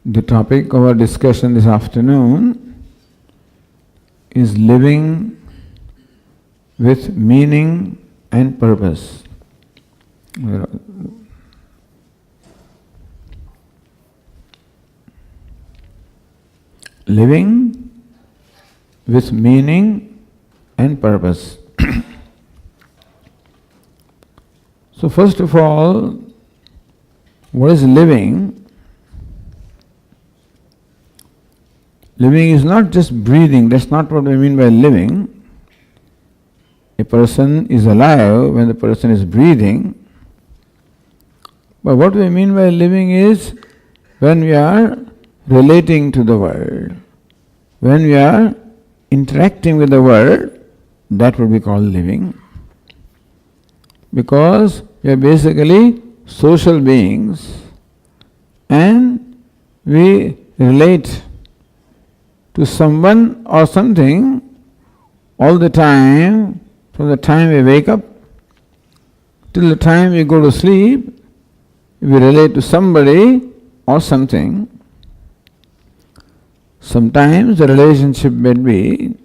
The topic of our discussion this afternoon is living with meaning and purpose. Living with meaning and purpose. So first of all, what is living? Living is not just breathing, that's not what I mean by living. A person is alive when the person is breathing. But what we mean by living is when we are relating to the world, when we are interacting with the world, that would be called living. Because we are basically social beings and we relate to someone or something all the time, from the time we wake up till the time we go to sleep. We relate to somebody or something. Sometimes the relationship may be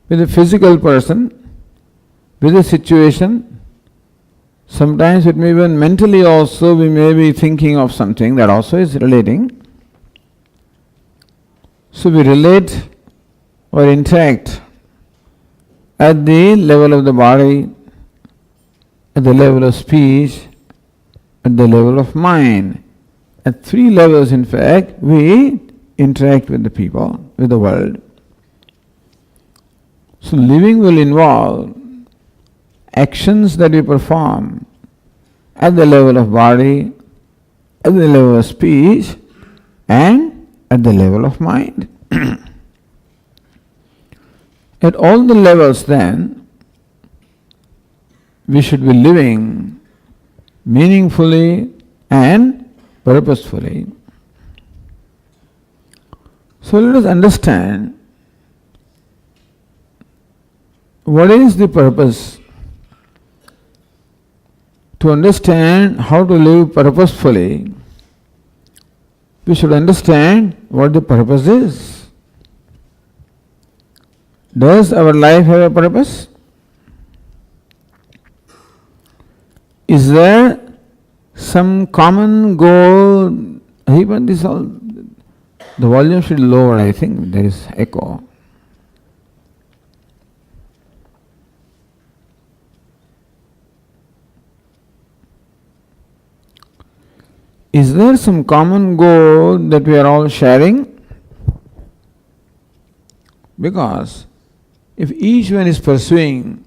with a physical person, with a situation. Sometimes it may be mentally also, we may be thinking of something that also is relating. So we relate or interact at the level of the body, at the level of speech, at the level of mind. At three levels, in fact, we interact with the people, with the world. So living will involve actions that we perform at the level of body, at the level of speech, and at the level of mind. At all the levels then, we should be living meaningfully and purposefully. So let us understand what is the purpose. To understand how to live purposefully, we should understand what the purpose is. Does our life have a purpose? Is there some common goal? Even this all, the volume should lower, I think there is echo. Is there some common goal that we are all sharing? Because if each one is pursuing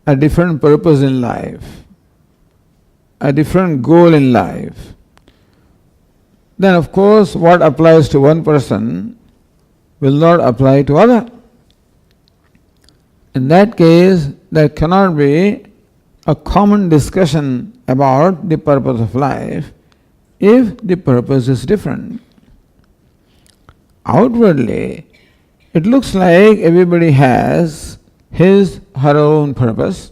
a different purpose in life, a different goal in life, then of course what applies to one person will not apply to other. In that case, there cannot be a common discussion about the purpose of life if the purpose is different. Outwardly, it looks like everybody has his, her own purpose.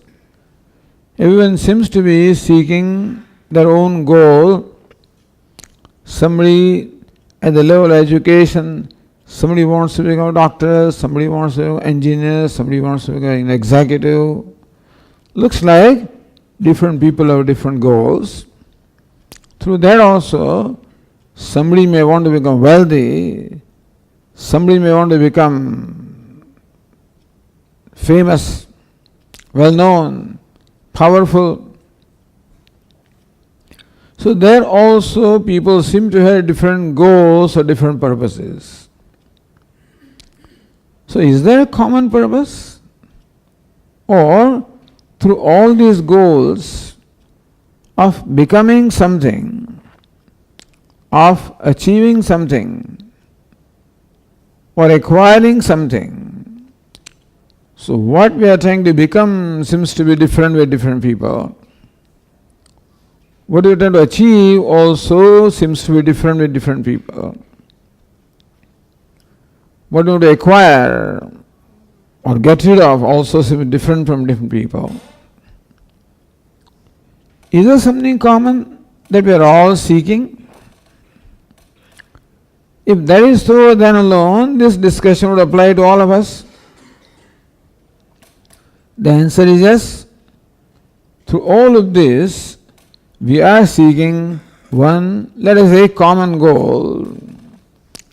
Everyone seems to be seeking their own goal. Somebody at the level of education, somebody wants to become a doctor, somebody wants to become an engineer, somebody wants to become an executive. Looks like different people have different goals. Through that also, somebody may want to become wealthy, somebody may want to become famous, well-known, powerful. So there also people seem to have different goals or different purposes. So is there a common purpose? Or through all these goals of becoming something, of achieving something, or acquiring something. So what we are trying to become seems to be different with different people. What we are trying to achieve also seems to be different with different people. What we want to acquire or get rid of also seems different from different people. Is there something common that we are all seeking? If that is so, then alone this discussion would apply to all of us. The answer is yes. Through all of this, we are seeking one, let us say, common goal,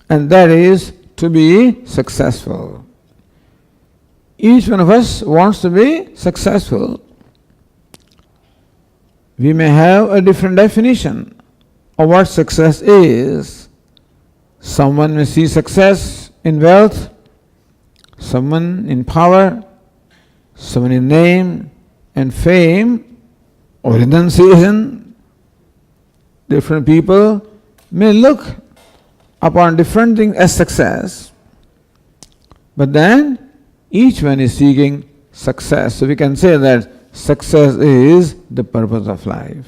and that is to be successful. Each one of us wants to be successful. We may have a different definition of what success is. Someone may see success in wealth, someone in power, someone in name and fame or renunciation. Different people may look upon different things as success, but then each one is seeking success. So we can say that success is the purpose of life.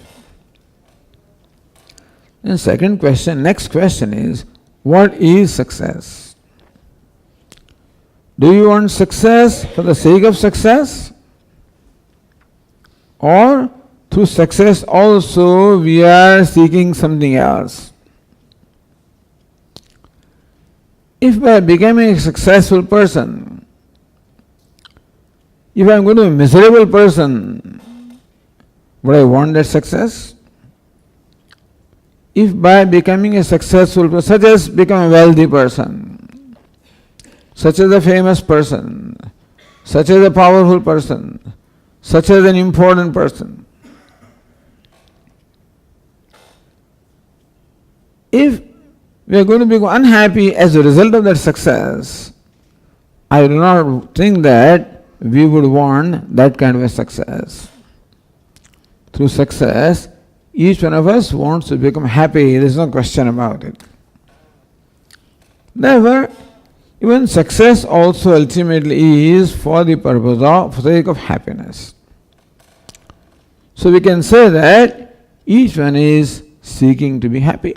And next question is, what is success? Do you want success for the sake of success? Or through success also we are seeking something else? If by becoming a successful person, if I am going to be a miserable person, would I want that success? If by becoming a successful person, such as become a wealthy person, such as a famous person, such as a powerful person, such as an important person, if we are going to become unhappy as a result of that success, I do not think that we would want that kind of a success. Through success, each one of us wants to become happy, there is no question about it. Therefore, even success also ultimately is for the purpose of, for the sake of happiness. So we can say that each one is seeking to be happy.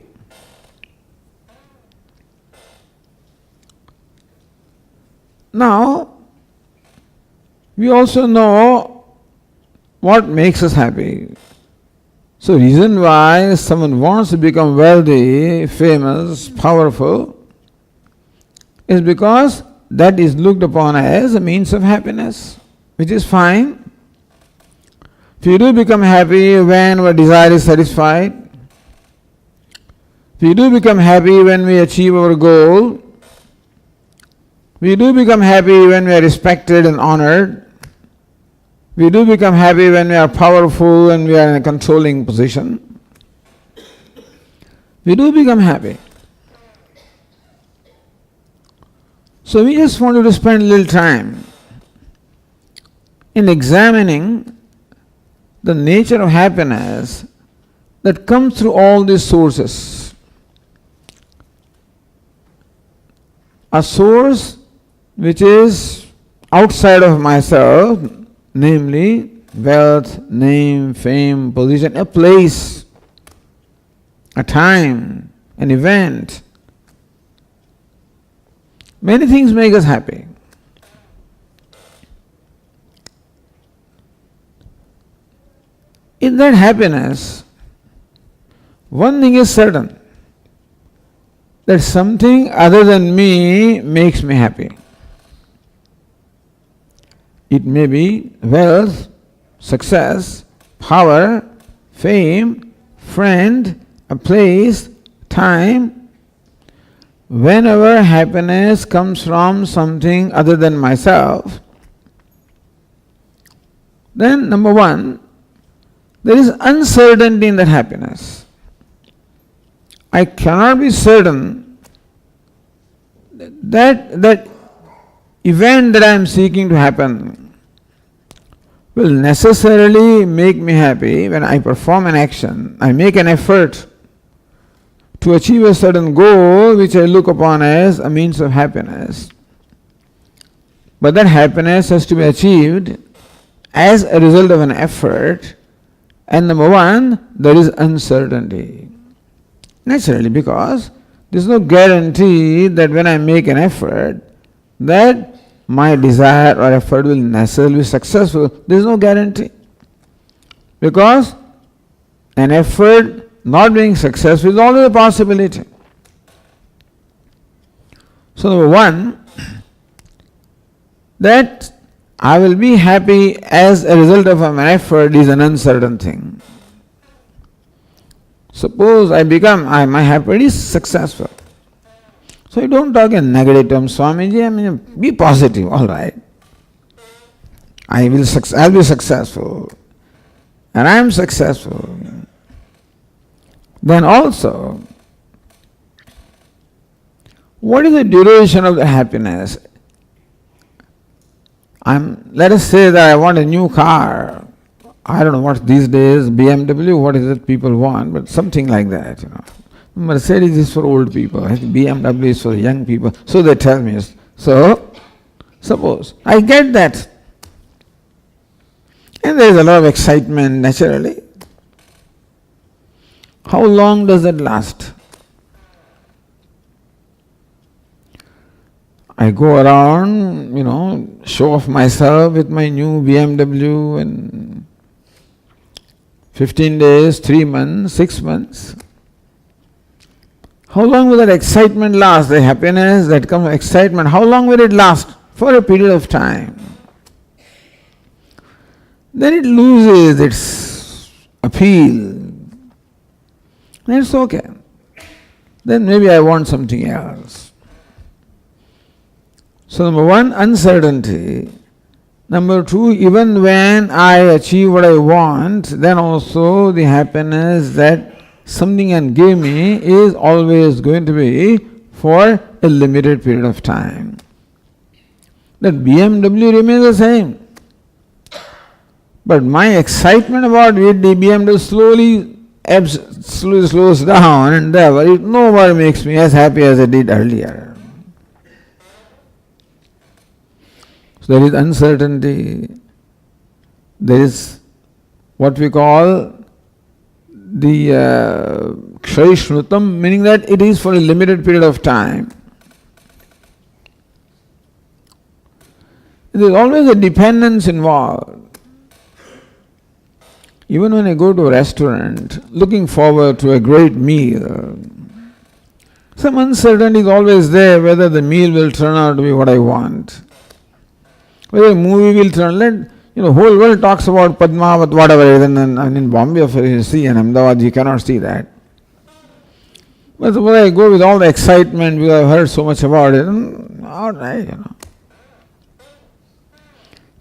Now, we also know what makes us happy. So reason why someone wants to become wealthy, famous, powerful, is because that is looked upon as a means of happiness, which is fine. If you do become happy when our desire is satisfied, if we do become happy when we achieve our goal, we do become happy when we are respected and honored, we do become happy when we are powerful and we are in a controlling position. We do become happy. So we just wanted to spend a little time in examining the nature of happiness that comes through all these sources. A source which is outside of myself, namely wealth, name, fame, position, a place, a time, an event. Many things make us happy. In that happiness, one thing is certain, that something other than me makes me happy. It may be wealth, success, power, fame, friend, a place, time. Whenever happiness comes from something other than myself, then number one, there is uncertainty in that happiness. I cannot be certain that event that I am seeking to happen will necessarily make me happy. When I perform an action, I make an effort to achieve a certain goal which I look upon as a means of happiness. But that happiness has to be achieved as a result of an effort, and number one, there is uncertainty. Naturally, because there is no guarantee that when I make an effort, that my desire or effort will necessarily be successful. There is no guarantee. Because an effort not being successful is always a possibility. So number one, that I will be happy as a result of my effort is an uncertain thing. Suppose my effort is successful. So you don't talk in negative terms, Swamiji, be positive, all right. I'll be successful. And I am successful. Then also, what is the duration of the happiness? Let us say that I want a new car. I don't know what these days, BMW, what is it people want, but something like that, Mercedes is for old people, BMW is for young people, so they tell me. So, suppose I get that, and there is a lot of excitement naturally. How long does it last? I go around, show off myself with my new BMW and 15 days, 3 months, 6 months. How long will that excitement last? The happiness that comes from excitement, how long will it last? For a period of time. Then it loses its appeal. Then it's okay. Then maybe I want something else. So number one, uncertainty. Number two, even when I achieve what I want, then also the happiness that something can give me is always going to be for a limited period of time. That BMW remains the same. But my excitement about it, the BMW slowly slows down, and therefore it no more makes me as happy as it did earlier. So there is uncertainty. There is what we call the Kshaishnutam, meaning that it is for a limited period of time. There is always a dependence involved. Even when I go to a restaurant, looking forward to a great meal, some uncertainty is always there whether the meal will turn out to be what I want. Whether a movie will turn, whole world talks about Padmavat, whatever it is, and in Bombay, if you see, in Ahmedabad, you cannot see that. But suppose I go with all the excitement because I've heard so much about it, all right,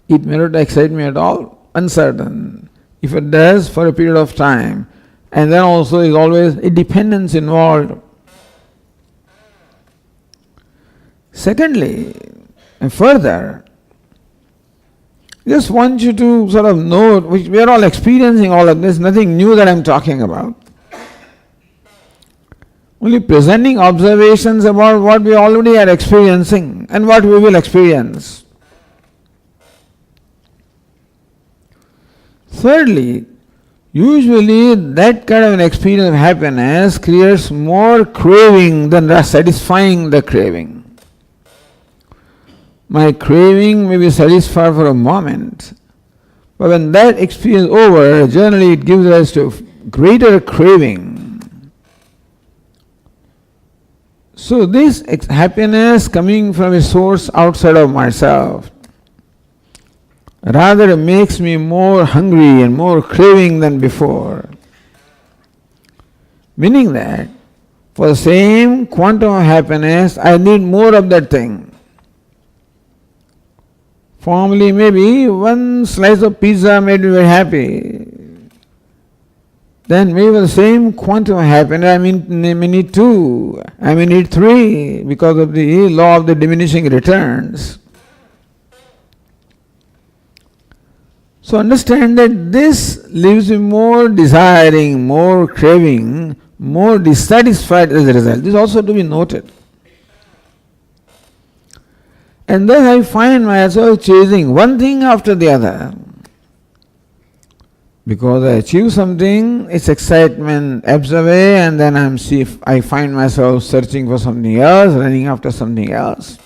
It may not excite me at all, uncertain. If it does, for a period of time. And then also is always a dependence involved. Secondly, and further, just want you to sort of note, which we are all experiencing all of this, nothing new that I'm talking about. Only presenting observations about what we already are experiencing and what we will experience. Thirdly, usually that kind of an experience of happiness creates more craving than satisfying the craving. My craving may be satisfied for a moment, but when that experience is over, generally it gives rise to greater craving. So this happiness coming from a source outside of myself rather makes me more hungry and more craving than before. Meaning that for the same quantum of happiness, I need more of that thing. Formerly, maybe one slice of pizza made me very happy. Then maybe for the same quantum of happiness, I may need two, I may need three, because of the law of the diminishing returns. So understand that this leaves me more desiring, more craving, more dissatisfied as a result. This is also to be noted. And thus I find myself chasing one thing after the other. Because I achieve something, its excitement ebbs away, and then I find myself searching for something else, running after something else.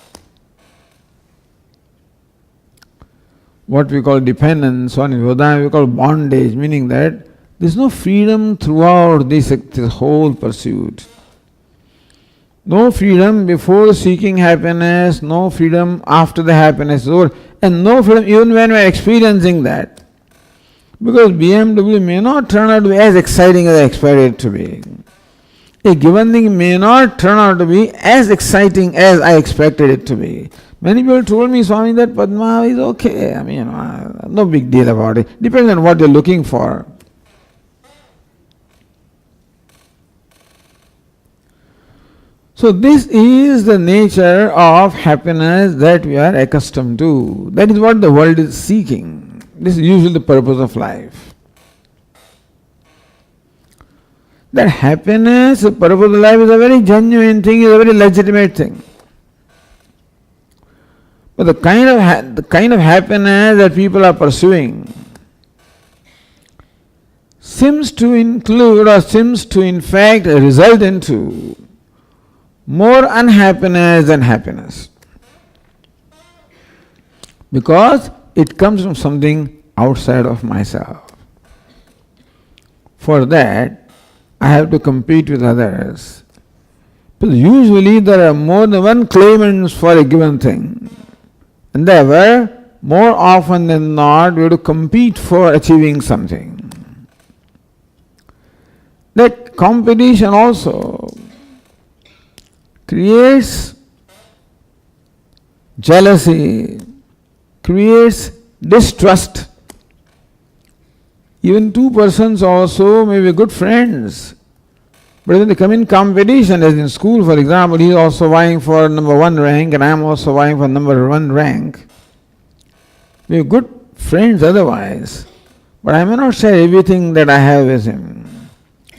What we call dependence, on Vedanta we call bondage, meaning that there is no freedom throughout this whole pursuit. No freedom before seeking happiness, no freedom after the happiness is over, and no freedom even when we are experiencing that. Because BMW may not turn out to be as exciting as I expected it to be. A given thing may not turn out to be as exciting as I expected it to be. Many people told me, Swami, that Padma is okay. I mean, no big deal about it. Depends on what you're looking for. So this is the nature of happiness that we are accustomed to. That is what the world is seeking. This is usually the purpose of life. That happiness, the purpose of life is a very genuine thing, is a very legitimate thing. But the kind of happiness that people are pursuing seems to include or seems to in fact result into more unhappiness than happiness. Because it comes from something outside of myself. For that, I have to compete with others. But usually there are more than one claimants for a given thing. And therefore, more often than not, we have to compete for achieving something. That competition also creates jealousy, creates distrust. Even two persons also may be good friends, but when they come in competition, as in school for example, he is also vying for number 1 rank and I am also vying for number 1 rank. We are good friends otherwise, but I may not share everything that I have with him.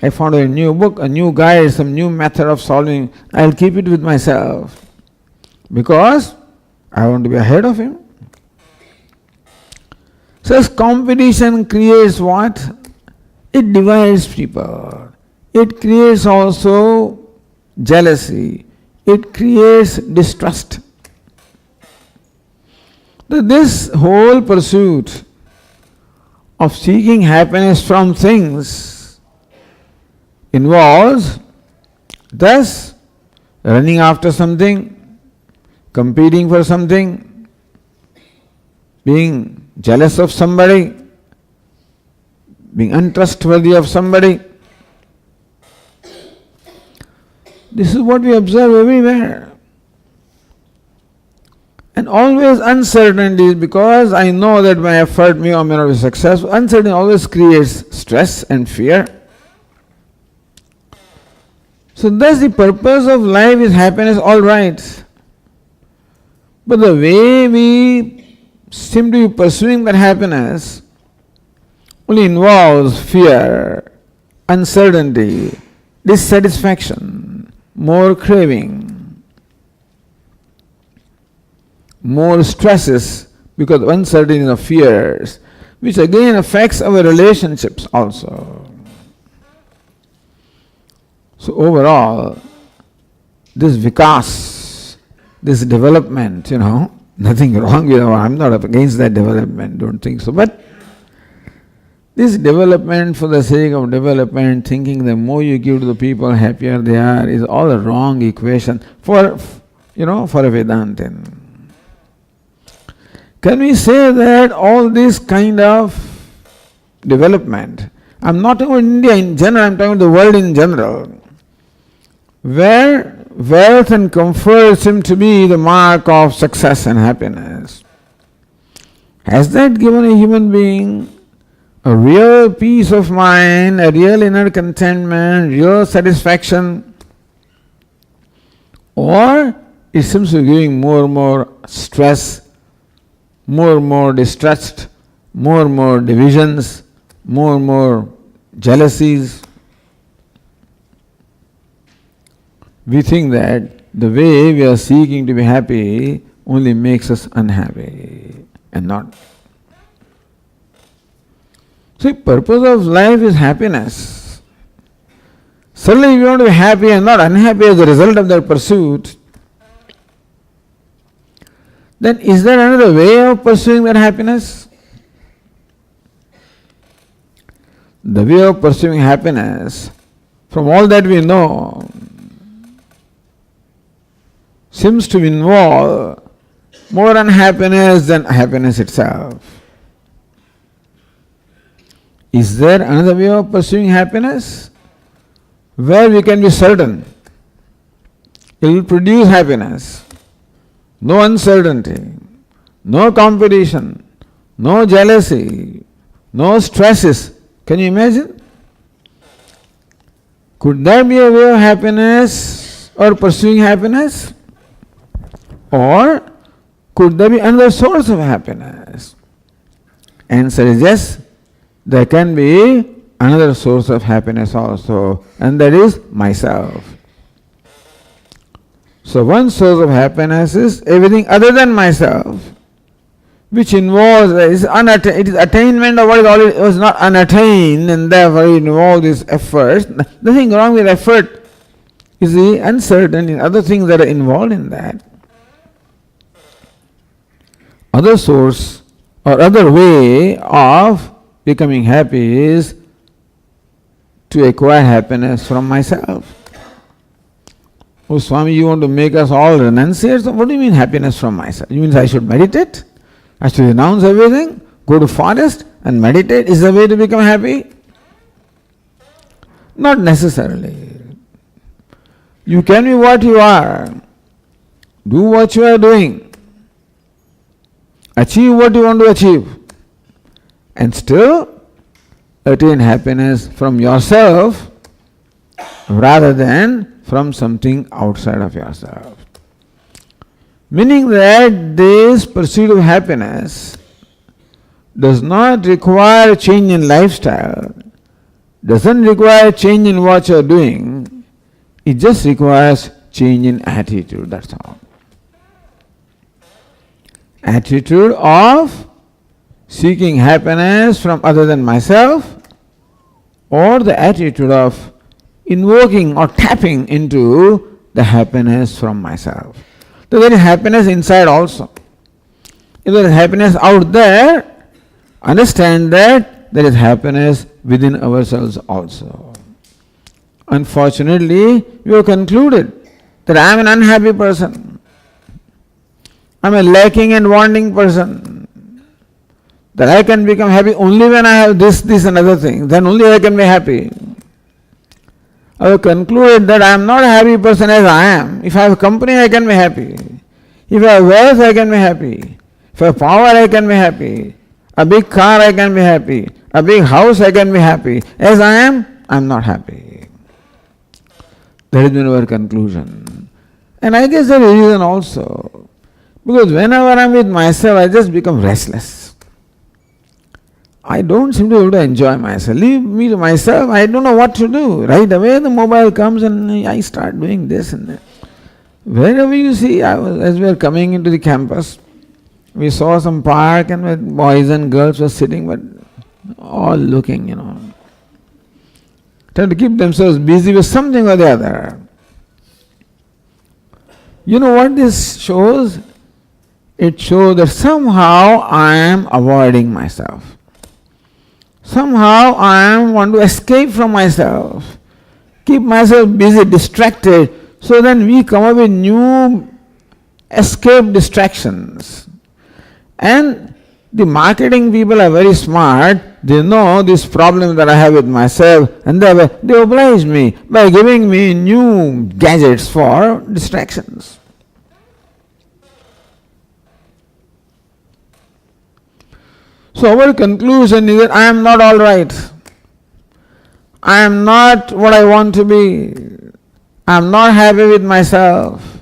I found a new book, a new guide, some new method of solving. I'll keep it with myself because I want to be ahead of him. Such competition creates what? It divides people. It creates also jealousy. It creates distrust. This whole pursuit of seeking happiness from things involves thus running after something, competing for something, being jealous of somebody, being untrustworthy of somebody. This is what we observe everywhere. And always uncertainty, because I know that my effort may or may not be successful. Uncertainty always creates stress and fear. So thus the purpose of life is happiness, all right. But the way we seem to be pursuing that happiness only involves fear, uncertainty, dissatisfaction, more craving, more stresses because of uncertainty of fears, which again affects our relationships also. So overall, this vikas, this development, nothing wrong with it. I'm not against that development, don't think so. But this development for the sake of development, thinking the more you give to the people, happier they are, is all a wrong equation for a Vedantin. Can we say that all this kind of development, I'm not talking about India in general, I'm talking about the world in general, where wealth and comfort seem to be the mark of success and happiness, has that given a human being a real peace of mind, a real inner contentment, real satisfaction? Or it seems to be giving more and more stress, more and more distrust, more and more divisions, more and more jealousies? We think that the way we are seeking to be happy only makes us unhappy and not. So the purpose of life is happiness. Suddenly if you want to be happy and not unhappy as a result of that pursuit, then is there another way of pursuing that happiness? The way of pursuing happiness, from all that we know, seems to involve more unhappiness than happiness itself. Is there another way of pursuing happiness where we can be certain it will produce happiness? No uncertainty, no competition, no jealousy, no stresses. Can you imagine? Could there be a way of happiness or pursuing happiness? Or could there be another source of happiness? Answer is yes, there can be another source of happiness also, and that is myself. So one source of happiness is everything other than myself, which involves, it is attainment of what is already was not unattained, and therefore it involves this effort. Nothing wrong with effort. You see, uncertain in other things that are involved in that. Other source or other way of becoming happy is to acquire happiness from myself. Oh Swami, you want to make us all renunciates? What do you mean happiness from myself? You mean I should meditate? I should renounce everything? Go to forest and meditate is the way to become happy? Not necessarily. You can be what you are. Do what you are doing. Achieve what you want to achieve. And still attain happiness from yourself rather than from something outside of yourself. Meaning that this pursuit of happiness does not require change in lifestyle, doesn't require change in what you are doing, it just requires change in attitude, that's all. Attitude of seeking happiness from other than myself, or the attitude of invoking or tapping into the happiness from myself. So there is happiness inside also. If there is happiness out there, understand that there is happiness within ourselves also. Unfortunately, we have concluded that I am an unhappy person. I am a lacking and wanting person. That I can become happy only when I have this and other things. Then only I can be happy. I have concluded that I am not a happy person as I am. If I have company, I can be happy. If I have wealth, I can be happy. If I have power, I can be happy. A big car, I can be happy. A big house, I can be happy. As I am not happy. That has been our conclusion. And I guess there is a reason also. Because whenever I am with myself, I just become restless. I don't seem to be able to enjoy myself. Leave me to myself, I don't know what to do. Right away the mobile comes and I start doing this and that. Wherever you see, as we were coming into the campus, we saw some park and boys and girls were sitting, but all looking, trying to keep themselves busy with something or the other. You know what this shows? It shows that somehow I am avoiding myself. Somehow I want to escape from myself, keep myself busy, distracted, so then we come up with new escape distractions. And the marketing people are very smart, they know this problem that I have with myself, and they oblige me by giving me new gadgets for distractions. So our conclusion is that I am not all right. I am not what I want to be. I am not happy with myself.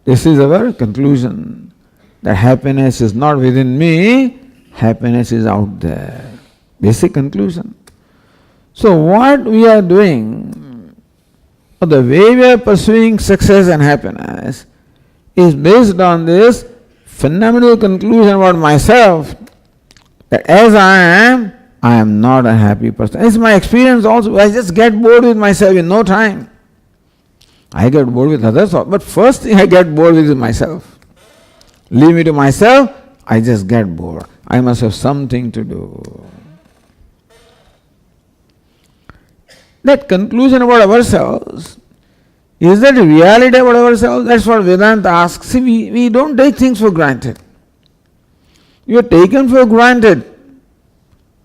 This is our conclusion. That happiness is not within me, happiness is out there. Basic conclusion. So what we are doing, or the way we are pursuing success and happiness, is based on this fundamental conclusion about myself, that as I am not a happy person. It's my experience also. I just get bored with myself in no time. I get bored with others, but first thing I get bored with myself. Leave me to myself, I just get bored. I must have something to do. That conclusion about ourselves Is that a reality about ourselves? That's what Vedanta asks. See, we don't take things for granted. You are taken for granted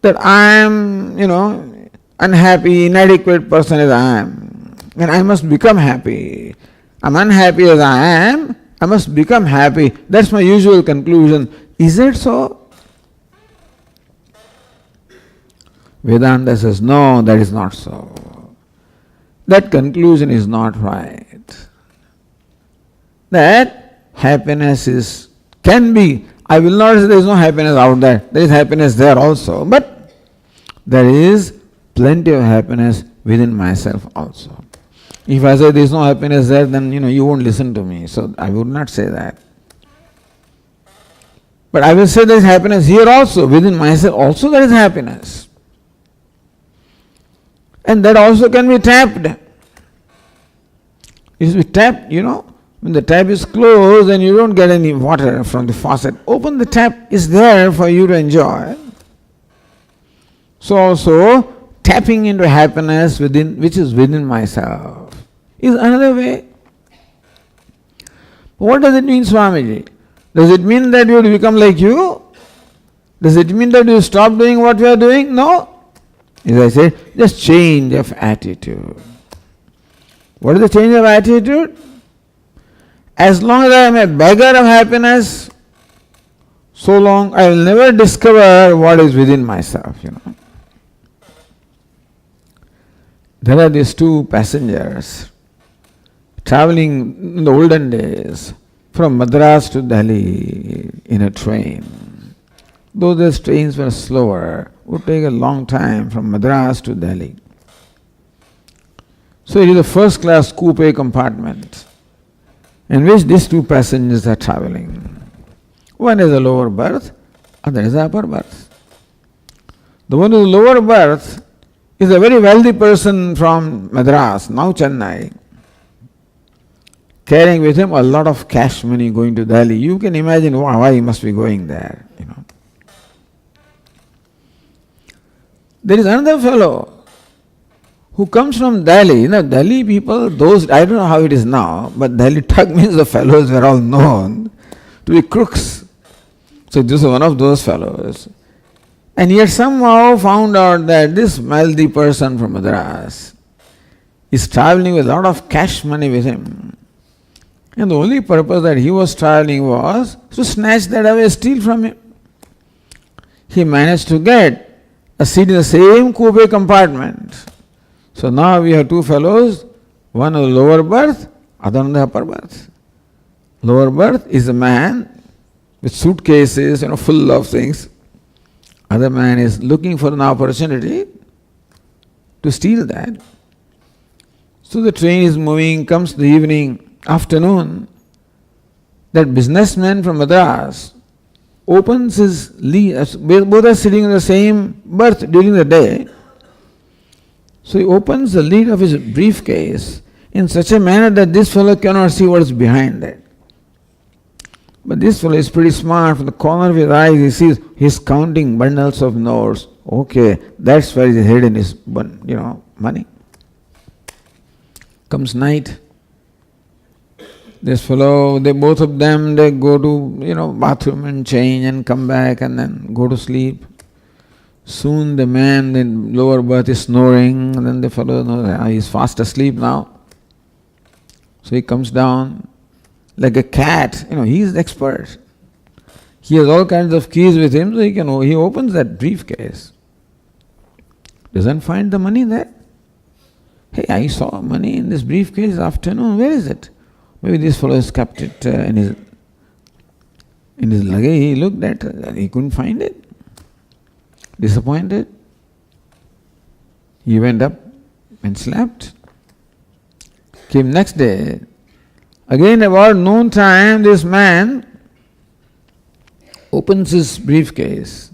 that I am, unhappy, inadequate person as I am. And I must become happy. I'm unhappy as I am. I must become happy. That's my usual conclusion. Is it so? Vedanta says, no, that is not so. That conclusion is not right. That happiness can be. I will not say there is no happiness out there. There is happiness there also. But there is plenty of happiness within myself also. If I say there is no happiness there, then you won't listen to me. So I would not say that. But I will say there is happiness here also. Within myself also there is happiness. And that also can be tapped. It is tapped, when the tap is closed and you don't get any water from the faucet. Open the tap, is there for you to enjoy. So also tapping into happiness which is within myself is another way. What does it mean, Swamiji? Does it mean that you will become like you? Does it mean that you stop doing what we are doing? No. As I said, just change of attitude. What is the change of attitude? As long as I am a beggar of happiness, so long I will never discover what is within myself, There are these two passengers traveling in the olden days from Madras to Delhi in a train. Though those trains were slower, would take a long time from Madras to Delhi. So it is a first class coupe compartment in which these two passengers are traveling. One is a lower berth, other is the upper berth. The one in the lower berth is a very wealthy person from Madras, now Chennai, carrying with him a lot of cash money going to Delhi. You can imagine why he must be going there, There is another fellow who comes from Delhi. Delhi people, I don't know how it is now, but Delhi Thug means the fellows were all known to be crooks. So this is one of those fellows. And he had somehow found out that this wealthy person from Madras is traveling with a lot of cash money with him. And the only purpose that he was traveling was to snatch that away, steal from him. He managed to get a seat in the same coupe compartment. So now we have two fellows, one on the lower berth, other on the upper berth. Lower berth is a man with suitcases, full of things. Other man is looking for an opportunity to steal that. So the train is moving, comes the evening, afternoon. That businessman from Madras opens his lead, both are sitting in the same berth during the day. So he opens the lid of his briefcase in such a manner that this fellow cannot see what is behind it. But this fellow is pretty smart. From the corner of his eyes, he sees he's counting bundles of notes. Okay, that's where he's hidden his, money. Comes night. This fellow, both of them go to, bathroom and change and come back and then go to sleep. Soon the man in lower berth is snoring, and then the fellow knows he's fast asleep now. So he comes down like a cat. He is the expert. He has all kinds of keys with him, so he opens that briefcase. Doesn't find the money there. Hey, I saw money in this briefcase this afternoon. Where is it? Maybe this fellow has kept it in his luggage. He looked at it, he couldn't find it. Disappointed. He went up and slept. Came next day. Again about noon time, this man opens his briefcase,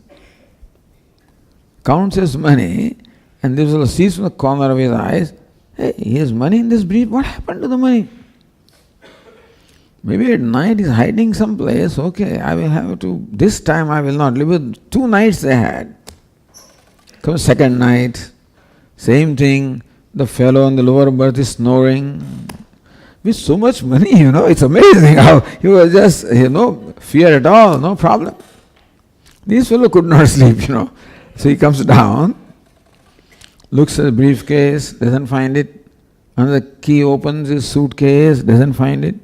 counts his money, and this fellow sees from the corner of his eyes, hey, he has money in this brief. What happened to the money? Maybe at night he's hiding someplace. Okay, I will have to, this time I will not live with 2 nights they had. Comes second night, same thing, the fellow on the lower berth is snoring. with so much money, it's amazing how he was just, fear at all, no problem. This fellow could not sleep, So he comes down, looks at the briefcase, doesn't find it. Another key opens his suitcase, doesn't find it.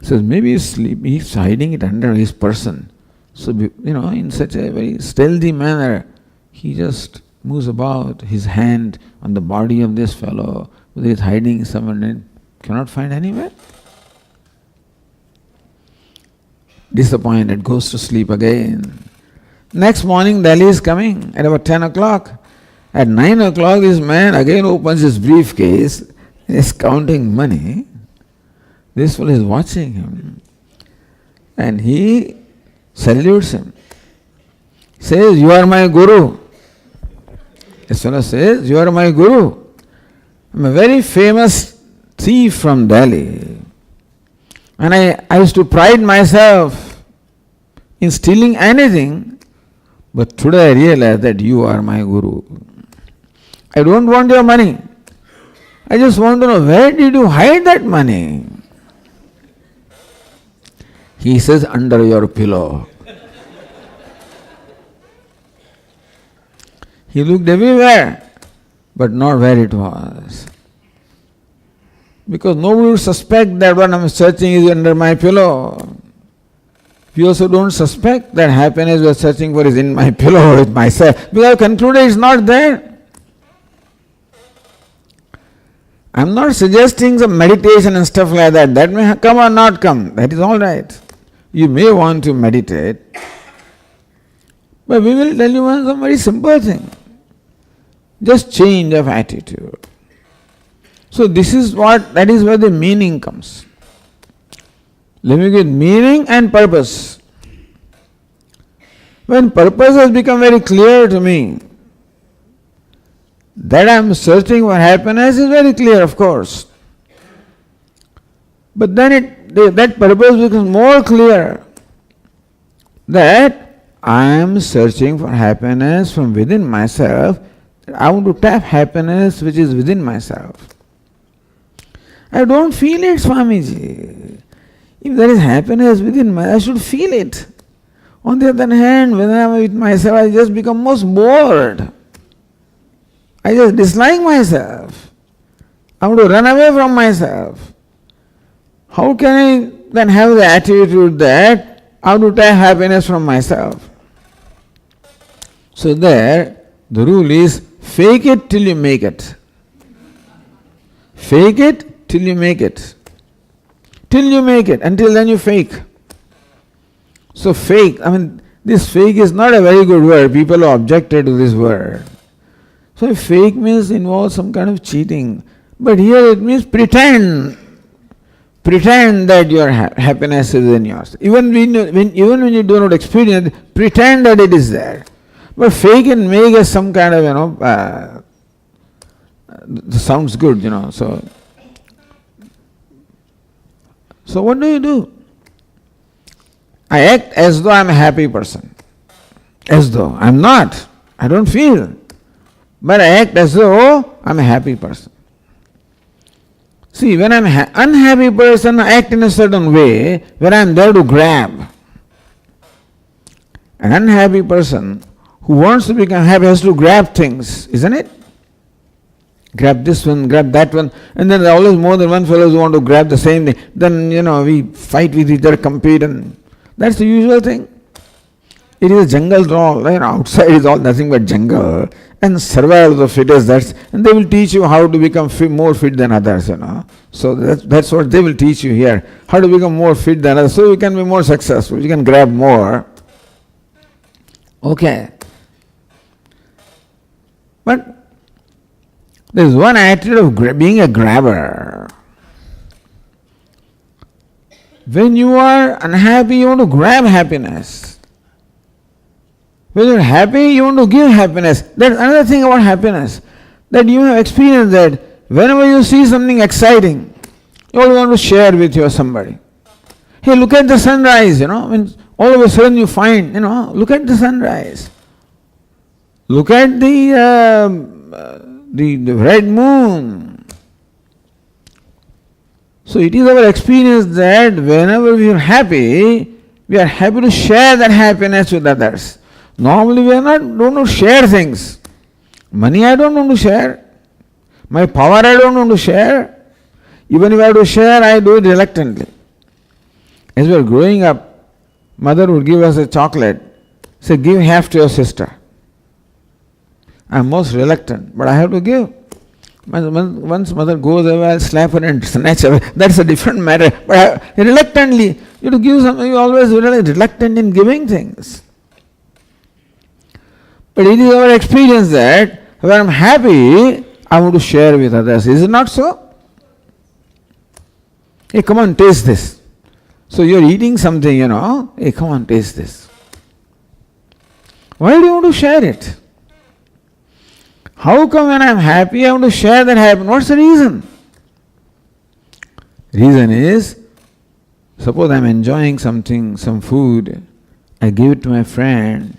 Says, maybe he's hiding it under his person. So, in such a very stealthy manner, he just moves about, his hand on the body of this fellow, whether he's hiding somewhere and cannot find anywhere. Disappointed, goes to sleep again. Next morning, Delhi is coming at about 10 o'clock. At 9 o'clock, this man again opens his briefcase, is counting money. This fellow is watching him. And he salutes him. Says, you are my guru. This fellow says, you are my guru. I'm a very famous thief from Delhi. And I used to pride myself in stealing anything, but today I realize that you are my guru. I don't want your money. I just want to know, where did you hide that money? He says, under your pillow. He looked everywhere, but not where it was. Because nobody would suspect that what I'm searching is under my pillow. You also don't suspect that happiness you are searching for is in my pillow or with myself, because I concluded it's not there. I'm not suggesting some meditation and stuff like that. That may come or not come. That is all right. You may want to meditate, but we will tell you some very simple thing. Just change of attitude. So that is where the meaning comes. Living with meaning and purpose. When purpose has become very clear to me, that I am searching for happiness is very clear, of course. But then that purpose becomes more clear, that I am searching for happiness from within myself. I want to tap happiness which is within myself. I don't feel it, Swamiji. If there is happiness within myself, I should feel it. On the other hand, when I am with myself, I just become most bored. I just dislike myself. I want to run away from myself. How can I then have the attitude that I want to tap happiness from myself? So there, the rule is, fake it till you make it. Fake it till you make it. Till you make it. Until then you fake. So fake, this fake is not a very good word. People have objected to this word. So fake means involves some kind of cheating. But here it means pretend. Pretend that your happiness is in yours. Even when you do not experience it, pretend that it is there. But fake and make as some kind of, sounds good, So what do? I act as though I'm a happy person. As though. I'm not. I don't feel. But I act as though I'm a happy person. See, when I'm an unhappy person, I act in a certain way where I'm there to grab. An unhappy person who wants to become happy has to grab things, isn't it? Grab this one, grab that one, and then there are always more than one fellow who want to grab the same thing. Then, we fight with each other, compete, and that's the usual thing. It is a jungle all, outside is all nothing but jungle. And survival of the fittest, and they will teach you how to become more fit than others, So that's what they will teach you here. How to become more fit than others, so you can be more successful, you can grab more. Okay. But there is one attitude of being a grabber. When you are unhappy, you want to grab happiness. When you are happy, you want to give happiness. That's another thing about happiness. That you have experienced that whenever you see something exciting, you always want to share with somebody. Hey, look at the sunrise, when all of a sudden you find, look at the sunrise. Look at the red moon. So it is our experience that whenever we are happy to share that happiness with others. Normally we don't want to share things. Money I don't want to share. My power I don't want to share. Even if I have to share, I do it reluctantly. As we are growing up, mother would give us a chocolate. Say, give half to your sister. I am most reluctant, but I have to give. Once mother goes away, I'll slap her and snatch away. That's a different matter. But reluctantly, you have to give something, you always reluctant in giving things. But it is our experience that when I am happy, I want to share with others. Is it not so? Hey, come on, taste this. So you are eating something, Hey, come on, taste this. Why do you want to share it? How come when I am happy, I want to share that happiness? What's the reason? Reason is, suppose I am enjoying something, some food, I give it to my friend,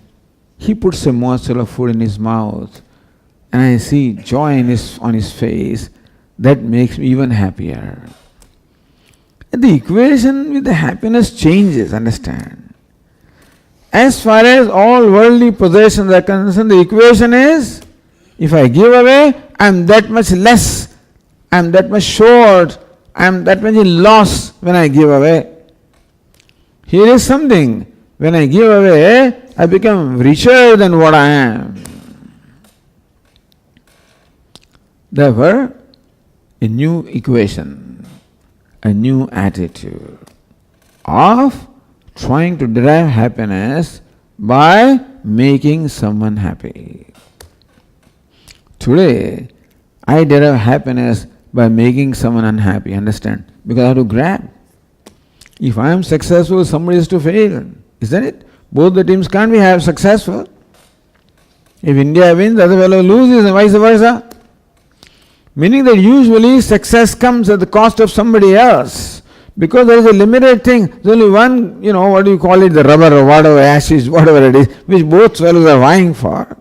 he puts a morsel of food in his mouth, and I see joy on his face, that makes me even happier. And the equation with the happiness changes, understand? As far as all worldly possessions are concerned, the equation is, if I give away, I am that much less, I am that much short, I am that much in loss when I give away. Here is something, when I give away, I become richer than what I am. Therefore, a new equation, a new attitude of trying to derive happiness by making someone happy. Today, I derive happiness by making someone unhappy, understand? Because I have to grab. If I am successful, somebody is to fail, isn't it? Both the teams can't be successful. If India wins, the other fellow loses, and vice versa. Meaning that usually success comes at the cost of somebody else. Because there is a limited thing. There's only one, what do you call it, the rubber or whatever, ashes, whatever it is, which both fellows are vying for.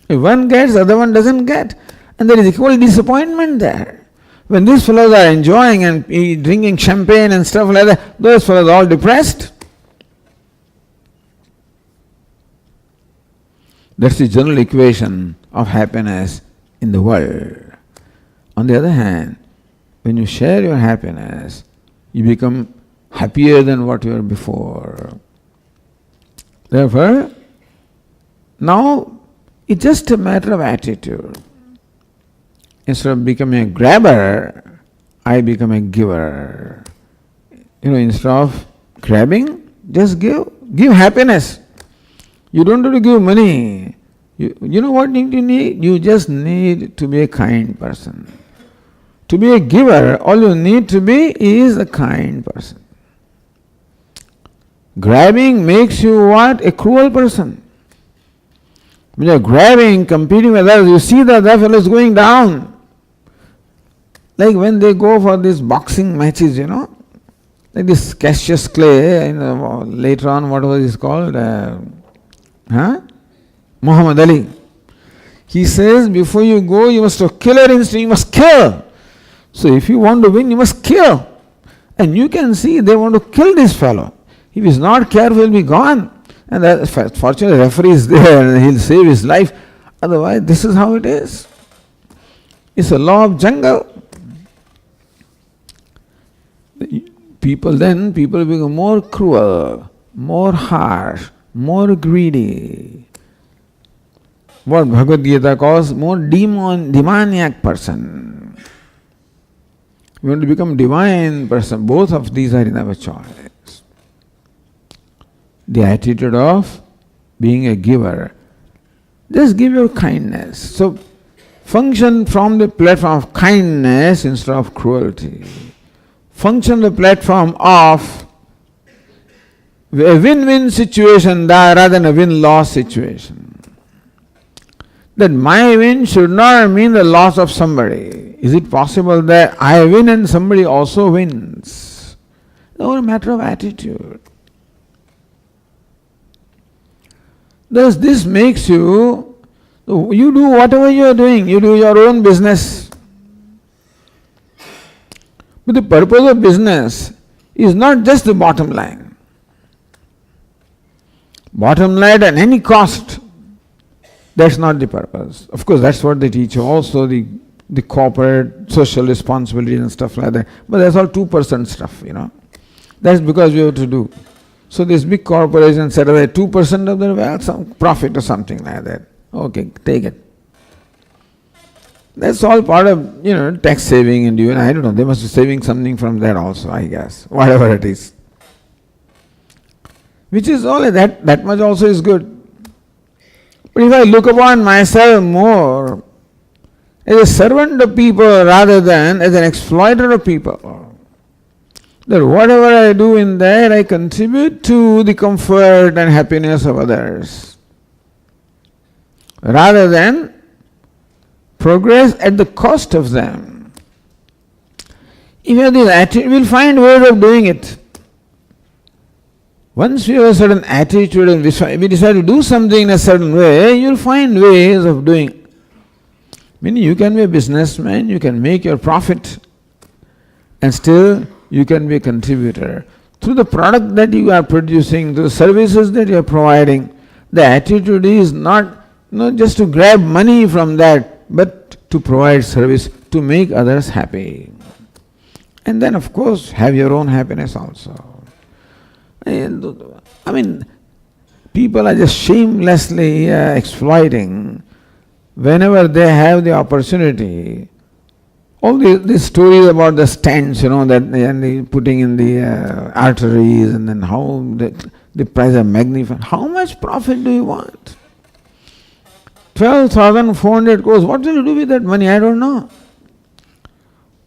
If one gets, the other one doesn't get. And there is equal disappointment there. When these fellows are enjoying and drinking champagne and stuff like that, those fellows are all depressed. That's the general equation of happiness in the world. On the other hand, when you share your happiness, you become happier than what you were before. Therefore, now it's just a matter of attitude. Instead of becoming a grabber, I become a giver. Instead of grabbing, just give happiness. You don't have to give money. You know what you need? You just need to be a kind person. To be a giver, all you need to be is a kind person. Grabbing makes you what? A cruel person. When you are grabbing, competing with others, you see that that fellow is going down. Like when they go for these boxing matches, like this Cassius Clay, later on what was it called? Muhammad Ali. He says, before you go, you must have killer instinct, you must kill. So if you want to win, you must kill. And you can see they want to kill this fellow. If he is not careful, he will be gone. And fortunately, the referee is there and he will save his life. Otherwise, this is how it is. It's a law of jungle. People become more cruel, more harsh, more greedy. What Bhagavad Gita calls more demoniac person. We want to become divine person. Both of these are in our choice. The attitude of being a giver. Just give your kindness. So function from the platform of kindness instead of cruelty. Function the platform of a win-win situation rather than a win-loss situation. That my win should not mean the loss of somebody. Is it possible that I win and somebody also wins? It's all a matter of attitude. Thus, this makes you do whatever you are doing, you do your own business. But the purpose of business is not just the bottom line. Bottom line at any cost, that's not the purpose. Of course, that's what they teach also, the corporate social responsibility and stuff like that. But that's all 2% stuff, That's because we have to do. So this big corporation set aside 2% of their wealth, some profit or something like that. Okay, take it. That's all part of, tax saving and I don't know, they must be saving something from that also, I guess, whatever it is. Which is all that much also is good. But if I look upon myself more as a servant of people rather than as an exploiter of people, that whatever I do in there, I contribute to the comfort and happiness of others, rather than progress at the cost of them. If you have this attitude, we will find ways of doing it. Once you have a certain attitude and we decide to do something in a certain way, you will find ways of doing it. Meaning you can be a businessman, you can make your profit, and still you can be a contributor. Through the product that you are producing, through the services that you are providing, the attitude is not just to grab money from that, but to provide service, to make others happy. And then of course have your own happiness also. I mean, people are just shamelessly exploiting whenever they have the opportunity. All these stories about the stents, that they putting in the arteries, and then how the price of magnified. How much profit do you want? 12,400 crores. What will you do with that money? I don't know.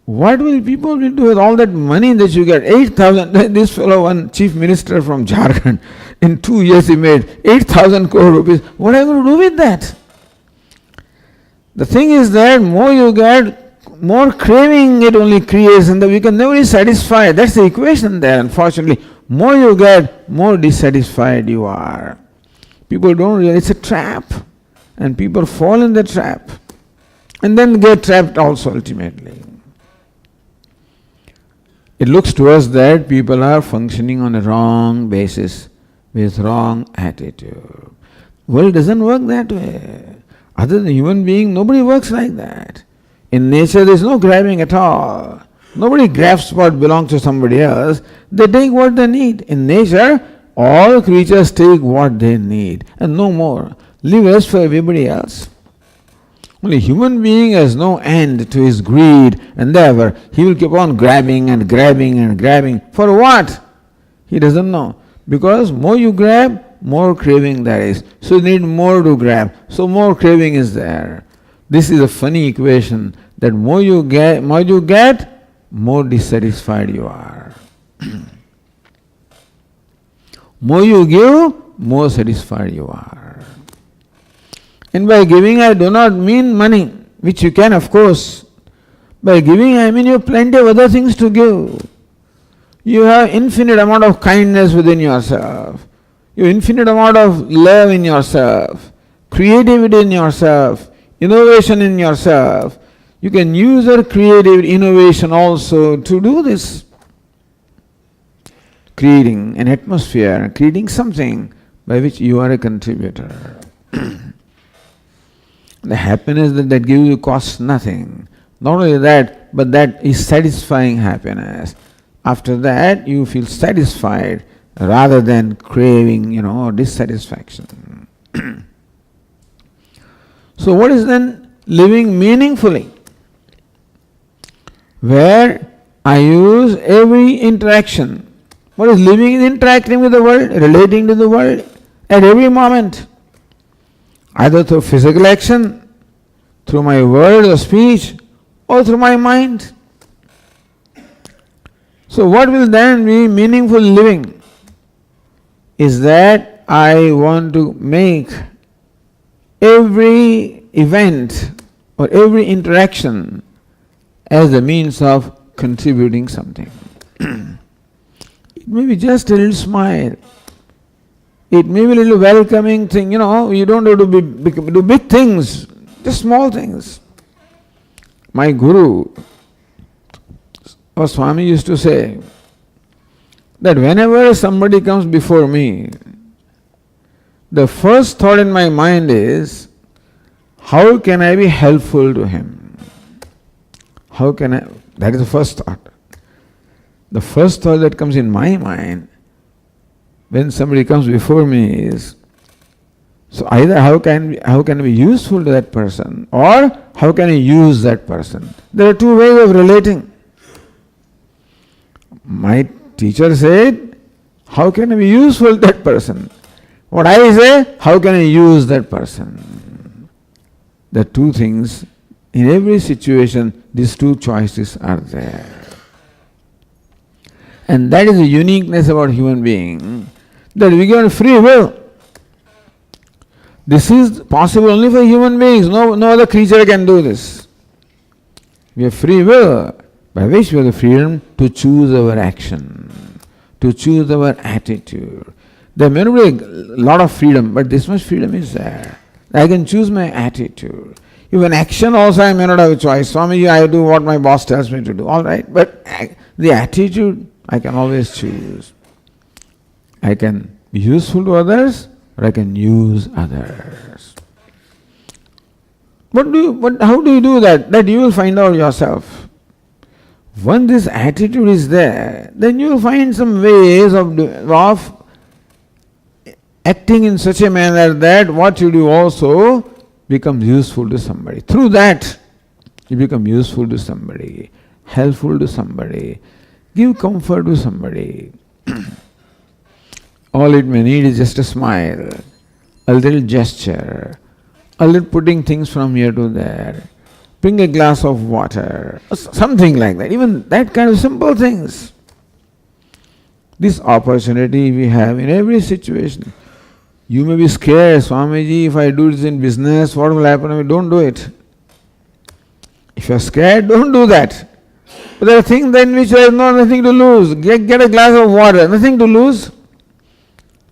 What will people do with all that money that you get? 8,000. This fellow, one chief minister from Jharkhand, in 2 years he made 8,000 crore rupees. What are you going to do with that? The thing is that more you get, more craving it only creates, and we can never be satisfied. That's the equation there, unfortunately. More you get, more dissatisfied you are. People don't realize it's a trap. And people fall in the trap and then get trapped also ultimately. It looks to us that people are functioning on a wrong basis with wrong attitude. World doesn't work that way. Other than human being, nobody works like that. In nature there is no grabbing at all. Nobody grabs what belongs to somebody else. They take what they need. In nature, all creatures take what they need and no more. Leave rest for everybody else. Only human being has no end to his greed and therefore he will keep on grabbing and grabbing and grabbing. For what? He doesn't know. Because more you grab, more craving there is. So you need more to grab. So more craving is there. This is a funny equation that more you get, more dissatisfied you are. More you give, more satisfied you are. And by giving I do not mean money, which you can of course. By giving I mean you have plenty of other things to give. You have infinite amount of kindness within yourself. You have infinite amount of love in yourself, creativity in yourself, innovation in yourself. You can use your creative innovation also to do this. Creating an atmosphere, creating something by which you are a contributor. The happiness that gives you costs nothing. Not only that, but that is satisfying happiness. After that, you feel satisfied rather than craving, or dissatisfaction. So what is then living meaningfully? Where I use every interaction. What is living is interacting with the world, relating to the world at every moment. Either through physical action, through my words or speech, or through my mind. So what will then be meaningful living? Is that I want to make every event or every interaction as a means of contributing something. It may be just a little smile. It may be a little welcoming thing, you don't have to do big things, just small things. My guru our Swami used to say that whenever somebody comes before me, the first thought in my mind is, how can I be helpful to him? How can I? That is the first thought. The first thought that comes in my mind when somebody comes before me is, so either how can I be useful to that person, or how can I use that person? There are two ways of relating. My teacher said, how can I be useful to that person? What I say, how can I use that person? The two things, in every situation, these two choices are there. And that is the uniqueness about human being, that we give free will. This is possible only for human beings. No other creature can do this. We have free will, by which we have the freedom to choose our action, to choose our attitude. There may not be a lot of freedom, but this much freedom is there. I can choose my attitude. Even action also I may not have a choice. Swami, I do what my boss tells me to do. All right, but the attitude I can always choose. I can be useful to others, or I can use others. How do you do that? That you will find out yourself. When this attitude is there, then you will find some ways of acting in such a manner that what you do also becomes useful to somebody. Through that, you become useful to somebody, helpful to somebody, give comfort to somebody. All it may need is just a smile, a little gesture, a little putting things from here to there, bring a glass of water, something like that. Even that kind of simple things. This opportunity we have in every situation. You may be scared, Swamiji, if I do this in business, what will happen? Don't do it. If you are scared, don't do that. But there are things in which there is nothing to lose. Get a glass of water, nothing to lose.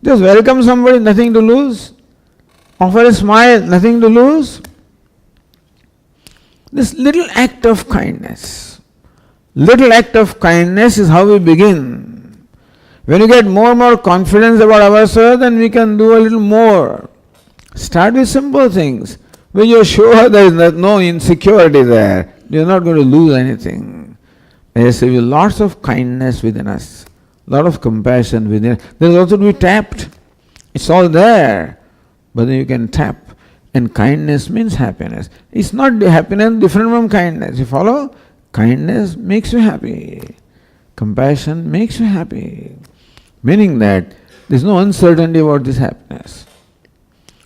Just welcome somebody, nothing to lose. Offer a smile, nothing to lose. This little act of kindness. Little act of kindness is how we begin. When you get more and more confidence about ourselves, then we can do a little more. Start with simple things. When you are sure there is no insecurity there, you are not going to lose anything. There is lots of kindness within us, lot of compassion within us. There is also to be tapped. It's all there, but then you can tap. And kindness means happiness. It's not happiness different from kindness. You follow? Kindness makes you happy. Compassion makes you happy. Meaning that there is no uncertainty about this happiness.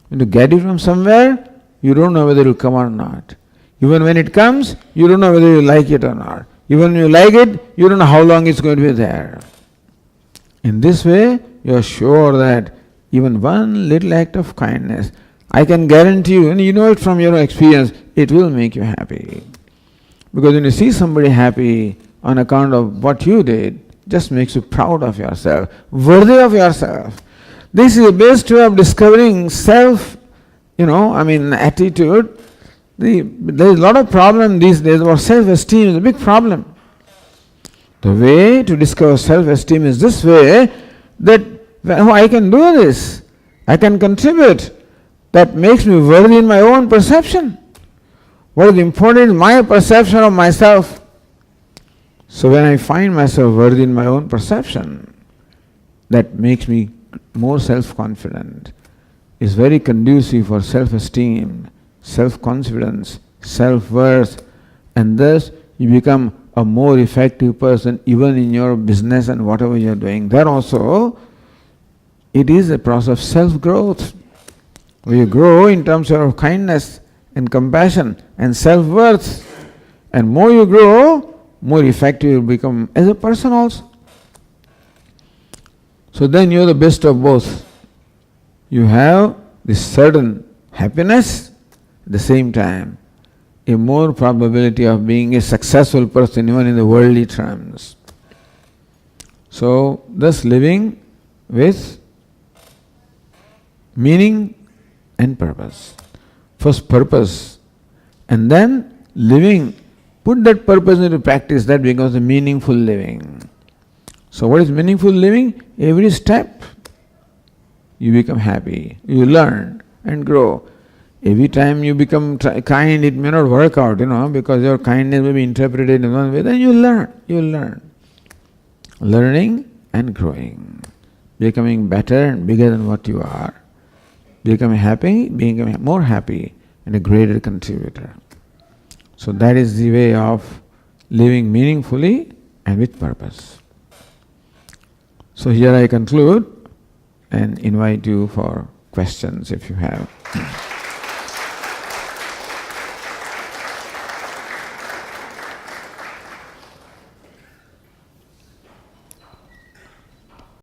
When you get it from somewhere, you don't know whether it will come or not. Even when it comes, you don't know whether you like it or not. Even when you like it, you don't know how long it's going to be there. In this way, you are sure that even one little act of kindness, I can guarantee you, and you know it from your experience, it will make you happy. Because when you see somebody happy on account of what you did, just makes you proud of yourself, worthy of yourself. This is the best way of discovering self, attitude. There is a lot of problem these days about self-esteem. Is a big problem. The way to discover self-esteem is this way, that I can do this, I can contribute. That makes me worthy in my own perception. What is important is my perception of myself. So when I find myself worthy in my own perception, that makes me more self-confident. It's very conducive for self-esteem, self-confidence, self-worth, and thus you become a more effective person even in your business and whatever you are doing. There also, it is a process of self-growth, where you grow in terms of kindness and compassion and self-worth. And more you grow, more effective you become as a person also. So then you are the best of both. You have this certain happiness, at the same time, a more probability of being a successful person even in the worldly terms. So, thus living with meaning and purpose. First purpose, and then living, put that purpose into practice, that becomes a meaningful living. So what is meaningful living? Every step you become happy, you learn and grow. Every time you become kind, it may not work out, because your kindness may be interpreted in one way, then you learn. Learning and growing. Becoming better and bigger than what you are. Becoming happy, becoming more happy and a greater contributor. So that is the way of living meaningfully and with purpose. So here I conclude and invite you for questions if you have.